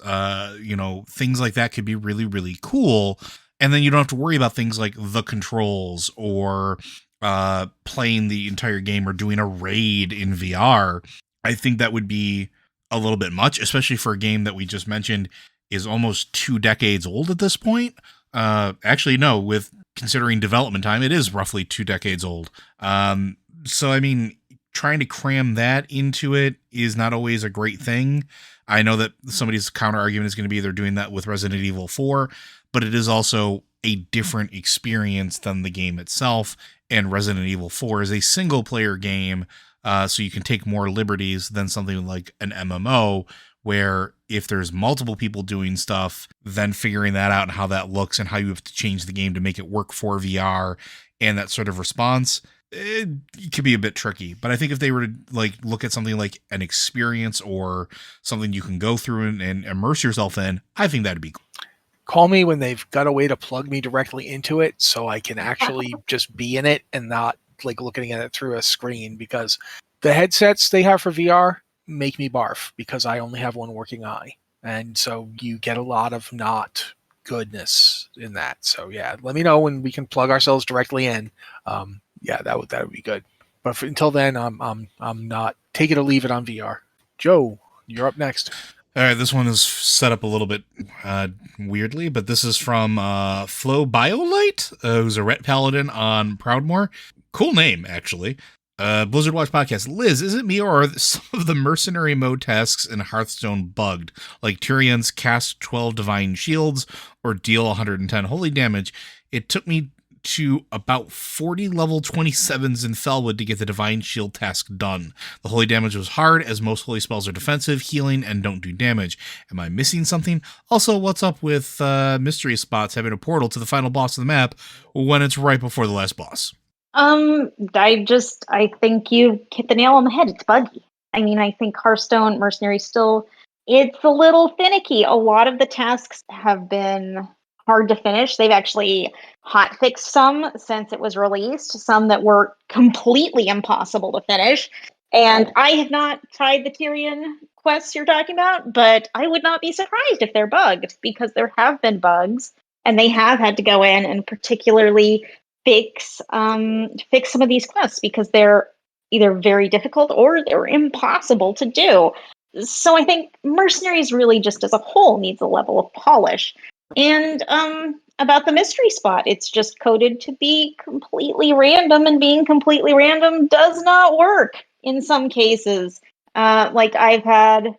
things like that could be really, really cool. And then you don't have to worry about things like the controls or playing the entire game or doing a raid in VR. I think that would be a little bit much, especially for a game that we just mentioned is almost 2 decades old at this point. Actually, no, with considering development time, it is roughly 2 decades old. So, I mean, trying to cram that into it is not always a great thing. I know that somebody's counter argument is going to be they're doing that with Resident Evil 4, but it is also a different experience than the game itself. And Resident Evil 4 is a single player game, so you can take more liberties than something like an MMO, where if there's multiple people doing stuff, then figuring that out and how that looks and how you have to change the game to make it work for VR and that sort of response, it could be a bit tricky. But I think if they were to like look at something like an experience or something you can go through and immerse yourself in, I think that'd be cool. Call me when they've got a way to plug me directly into it so I can actually just be in it and not like looking at it through a screen, because the headsets they have for VR make me barf because I only have one working eye. And so you get a lot of not goodness in that. So yeah, let me know when we can plug ourselves directly in. Yeah, that would be good. But until then, I'm not take it or leave it on VR. Joe, you're up next. All right, this one is set up a little bit weirdly, but this is from Flo Biolite, who's a Ret Paladin on Proudmoore. Cool name, actually. Blizzard Watch Podcast. Liz, is it me or are some of the mercenary mode tasks in Hearthstone bugged? Like Tyrion's cast 12 divine shields or deal 110 holy damage. It took me to about 40 level 27s in Felwood to get the divine shield task done. The holy damage was hard as most holy spells are defensive, healing, and don't do damage. Am I missing something? Also, what's up with mystery spots having a portal to the final boss of the map when it's right before the last boss? I think you hit the nail on the head. It's buggy. I mean, I think Hearthstone Mercenary it's a little finicky. A lot of the tasks have been hard to finish. They've actually hotfixed some since it was released, some that were completely impossible to finish. And I have not tried the Tyrion quests you're talking about, but I would not be surprised if they're bugged, because there have been bugs and they have had to go in and particularly fix some of these quests because they're either very difficult or they're impossible to do. So I think Mercenaries really just as a whole needs a level of polish. And about the mystery spot, it's just coded to be completely random, and being completely random does not work in some cases. Like I've had,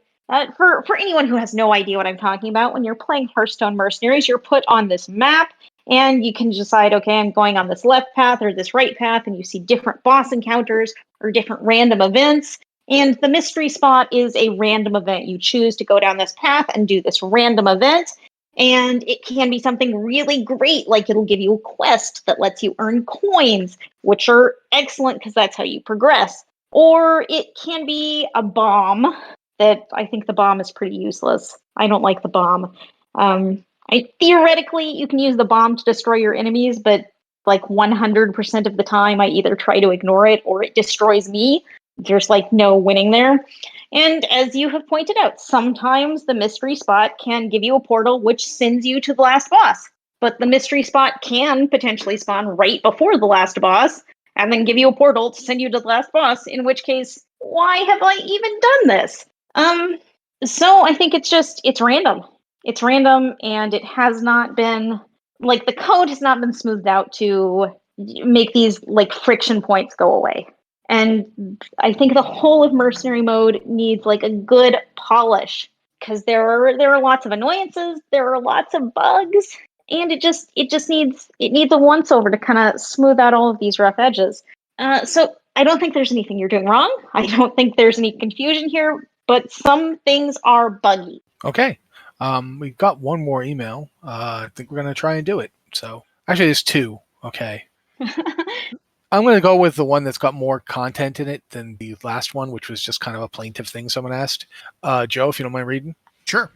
for anyone who has no idea what I'm talking about, when you're playing Hearthstone Mercenaries, you're put on this map, and you can decide, okay, I'm going on this left path or this right path, and you see different boss encounters or different random events. And the mystery spot is a random event. You choose to go down this path and do this random event. And it can be something really great, like it'll give you a quest that lets you earn coins, which are excellent because that's how you progress. Or it can be a bomb that I think the bomb is pretty useless. I don't like the bomb. Theoretically, you can use the bomb to destroy your enemies, but like 100% of the time, I either try to ignore it or it destroys me. There's like no winning there. And as you have pointed out, sometimes the mystery spot can give you a portal which sends you to the last boss. But the mystery spot can potentially spawn right before the last boss and then give you a portal to send you to the last boss, in which case, why have I even done this? So I think it's random. It's random, and it has not been, like, the code has not been smoothed out to make these, like, friction points go away. And I think the whole of mercenary mode needs like a good polish, because there are lots of annoyances, there are lots of bugs, and it needs a once over to kind of smooth out all of these rough edges. So I don't think there's anything you're doing wrong. I don't think there's any confusion here, but some things are buggy. Okay. We've got one more email. I think we're going to try and do it. So actually there's two. Okay. I'm going to go with the one that's got more content in it than the last one, which was just kind of a plaintive thing someone asked. Joe, if you don't mind reading. Sure.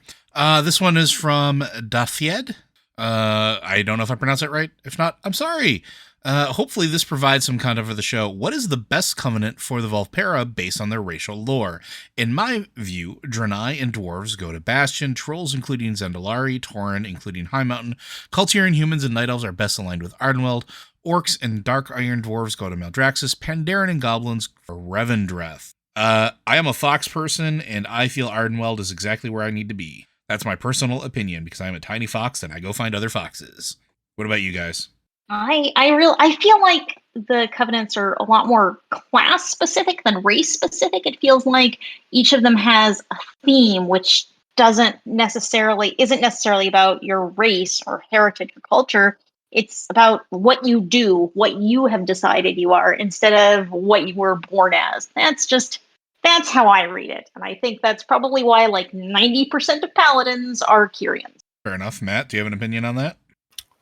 This one is from Dafied. I don't know if I pronounced it right. If not, I'm sorry. Hopefully this provides some content for the show. What is the best covenant for the Volpera based on their racial lore? In my view, Draenei and dwarves go to Bastion, trolls including Zendalari, Tauren including High Mountain, Kultirian humans and Night Elves are best aligned with Ardenweld, orcs and Dark Iron dwarves go to Maldraxxus, Pandaren and goblins for Revendreth. I am a fox person, and I feel Ardenweld is exactly where I need to be. That's my personal opinion, because I'm a tiny fox and I go find other foxes. What about you guys? I feel like the covenants are a lot more class specific than race specific. It feels like each of them has a theme, which isn't necessarily about your race or heritage or culture. It's about what you do, what you have decided you are, instead of what you were born as. That's how I read it, and I think that's probably why like 90% of paladins are Kyrians. Fair enough. Matt, do you have an opinion on that?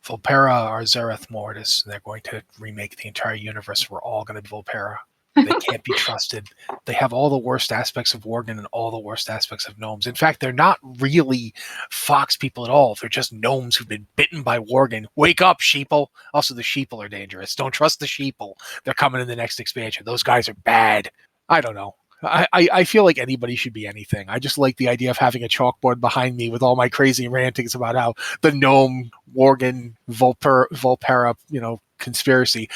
Volpera are Zereth Mortis. They're going to remake the entire universe. We're all going to be Volpera. They can't be trusted. They have all the worst aspects of Worgen and all the worst aspects of gnomes. In fact, they're not really fox people at all. They're just gnomes who've been bitten by Worgen. Wake up, sheeple. Also, the sheeple are dangerous. Don't trust the sheeple. They're coming in the next expansion. Those guys are bad. I don't know. I feel like anybody should be anything. I just like the idea of having a chalkboard behind me with all my crazy rantings about how the gnome, Worgen, Volpera, conspiracy.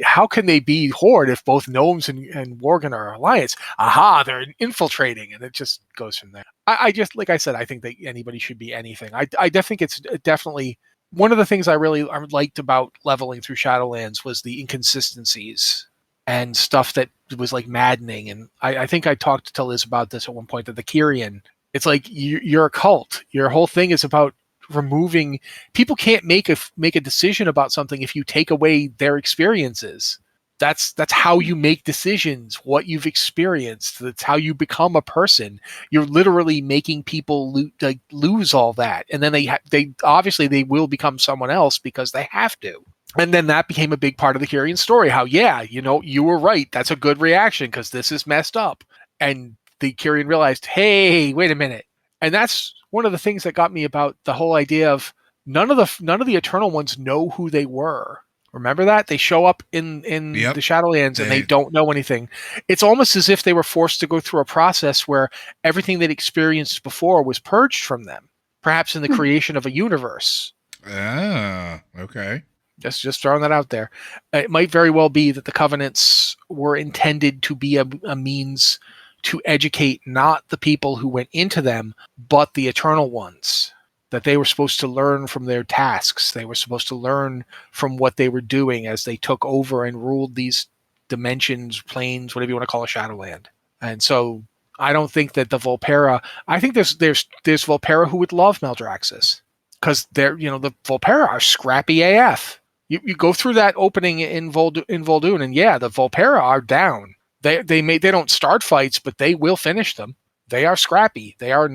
How can they be Horde if both gnomes and Worgen are alliance? Aha, they're infiltrating, and it just goes from there. I just, like I said, I think that anybody should be anything. I think it's definitely one of the things I really liked about leveling through Shadowlands was the inconsistencies and stuff that was like maddening. And I think I talked to Liz about this at one point, that the Kyrian, it's like you're a cult. Your whole thing is about removing people. Can't make a decision about something if you take away their experiences. That's how you make decisions, what you've experienced. That's how you become a person. You're literally making people lose all that, and then they obviously they will become someone else because they have to. And then that became a big part of the Kyrian story. How, you were right. That's a good reaction because this is messed up. And the Kyrian realized, hey, wait a minute. And that's one of the things that got me about the whole idea of none of the Eternal Ones know who they were. Remember that? They show up in Yep. the Shadowlands and they don't know anything. It's almost as if they were forced to go through a process where everything they'd experienced before was purged from them, perhaps in the creation of a universe. Ah, okay. Just throwing that out there. It might very well be that the covenants were intended to be a means to educate not the people who went into them, but the Eternal Ones. That they were supposed to learn from their tasks. They were supposed to learn from what they were doing as they took over and ruled these dimensions, planes, whatever you want to call a Shadowland. And so I don't think that the Volpera. I think there's Volpera who would love Maldraxxus because the Volpera are scrappy AF. You go through that opening in Vol'dun, and the Volpera are down. They don't start fights, but they will finish them. They are scrappy. They are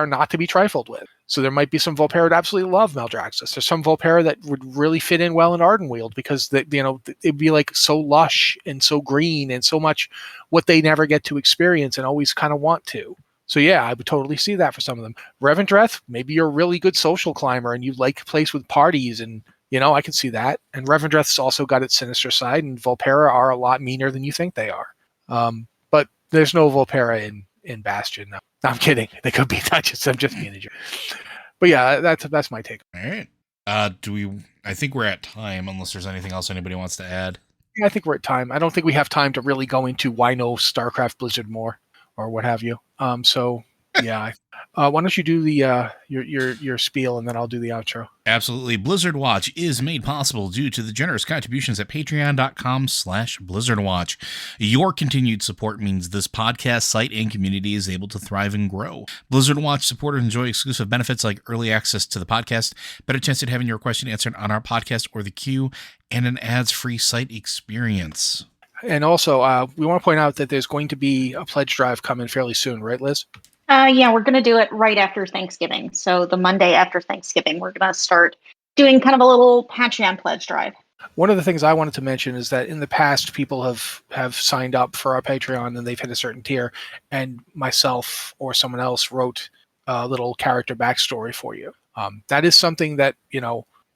not to be trifled with. So there might be some Volpera that absolutely love Maldraxxus. There's some Volpera that would really fit in well in Ardenweald because it'd be like so lush and so green and so much what they never get to experience and always kind of want to. So I would totally see that for some of them. Revendreth, maybe you're a really good social climber and you like a place with parties and I can see that. And Revendreth's also got its sinister side, and Volpera are a lot meaner than you think they are. But there's no Volpera in Bastion. No, I'm kidding. They could be. I'm just being a jerk. But that's my take. All right. I think we're at time, unless there's anything else anybody wants to add. Yeah, I think we're at time. I don't think we have time to really go into why no StarCraft Blizzard more or what have you. Why don't you do the your spiel and then I'll do the outro. Absolutely. Blizzard Watch is made possible due to the generous contributions at patreon.com/BlizzardWatch. Your continued support means this podcast site and community is able to thrive and grow. Blizzard Watch supporters enjoy exclusive benefits like early access to the podcast, better chance at having your question answered on our podcast or the queue, and an ads-free site experience. And also, we want to point out that there's going to be a pledge drive coming fairly soon, right, Liz? We're going to do it right after Thanksgiving. So the Monday after Thanksgiving, we're going to start doing kind of a little Patreon pledge drive. One of the things I wanted to mention is that in the past, people have signed up for our Patreon and they've hit a certain tier, and myself or someone else wrote a little character backstory for you. That is something that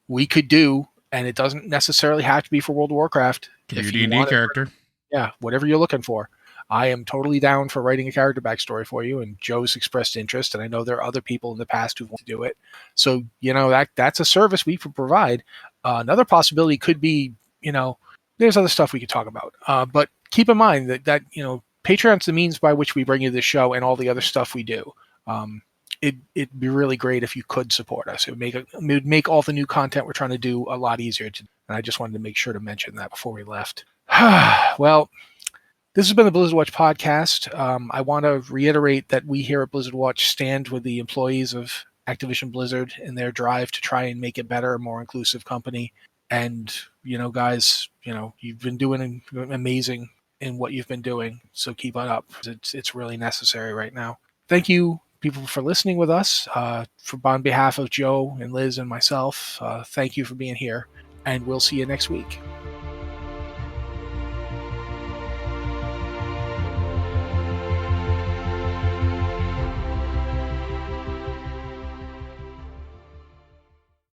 we could do, and it doesn't necessarily have to be for World of Warcraft. Your D&D character. Whatever you're looking for. I am totally down for writing a character backstory for you, and Joe's expressed interest, and I know there are other people in the past who want to do it. So, that's a service we could provide. Another possibility could be, there's other stuff we could talk about. But keep in mind that Patreon's the means by which we bring you this show and all the other stuff we do. it'd be really great if you could support us. It would make all the new content we're trying to do a lot easier to. And I just wanted to make sure to mention that before we left. Well, this has been the Blizzard Watch podcast. I want to reiterate that we here at Blizzard Watch stand with the employees of Activision Blizzard in their drive to try and make it better, a more inclusive company. And, guys, you've been doing amazing in what you've been doing. So keep it up. It's really necessary right now. Thank you, people, for listening with us. On behalf of Joe and Liz and myself, thank you for being here. And we'll see you next week.